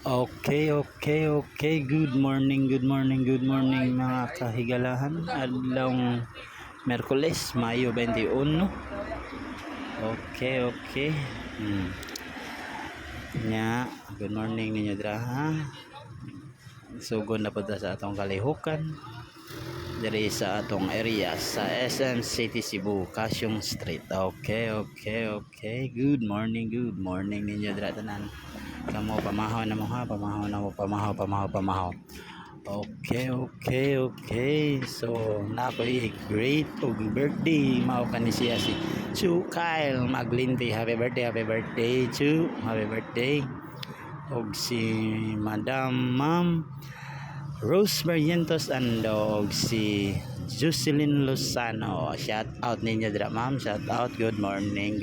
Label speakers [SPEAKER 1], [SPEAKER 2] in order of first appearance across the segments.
[SPEAKER 1] Okay. Good morning mga kahigalahan. Adlong Merkules, Mayo 21. Okay. Nya, good morning ninyo dra ha. Sugod na po ta sa atong kalihukan. Diri sa atong area sa SM City Cebu, Kasyong Street. Okay. Good morning ninyo dra tanan. Kamo pamahaw na mo ha, pamahaw. Okay. So, nakoy great og birthday mao kani siya si Chu Kyle Maglinti. Happy birthday Chu. Happy birthday. Og si Madam Ma'am Rose Barrientos og si Jocelyn Lozano. Shout out ninyo dira ma'am. Shout out. Good morning.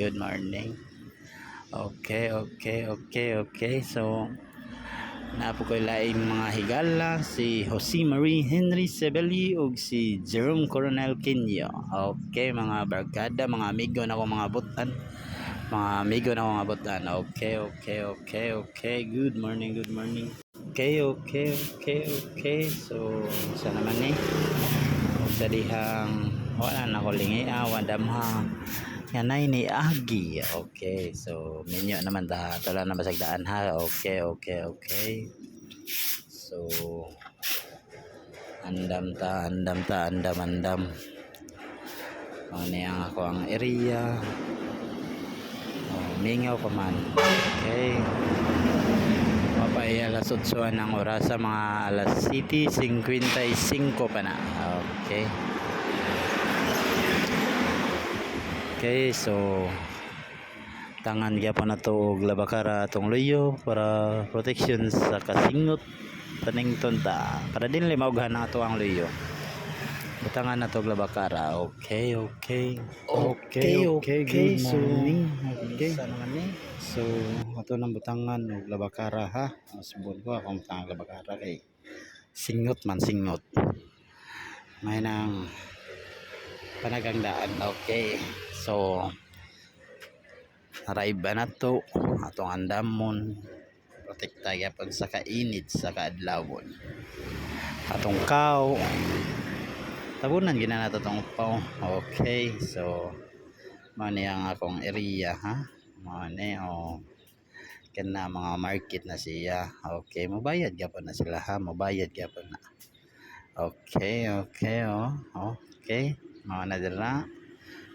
[SPEAKER 1] Okay. So, napo ko laing mga higala si Jose Marie Henry Sebeli ug si Jerome Coronel Quinyo. Okay, mga barkada, mga amigo na ko mga butan. Okay. Good morning. Okay. So, sa naman ni sa dihang wala na ko lingi wadamha yanay ni Agi. Okay, so minyo naman ta tala na basagdaan ha. Okay. So andam ano ang ako ang area. Mingaw pa man. Okay, papay alas 8 ng oras sa mga alas 7:55 pa na. Okay, so tangan gyapon na to og labakara atong luyo para protection sa kasingot panington ta para dinli maughan na ato ang luyo. Butangan na to og labakara. Okay. Good morning. Okay. So ato nang butangan og labakara ha. Subod ko akong butangan labakara kay singot. May nang panagandaan. Okay. So arrive na to atong andamon protekta gyapon sa kainit sa kaadlawon atong kaw tabunan gina nato tong upaw. Okay, so mao ni ang akong area ha. Mao ni kana mga market na siya. Okay, mobayad gyapon na sila ha. Okay. Okay, mao na dira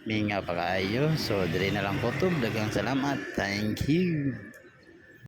[SPEAKER 1] minga pa kaayo. So diri na lang kutob. Daghang salamat. Thank you.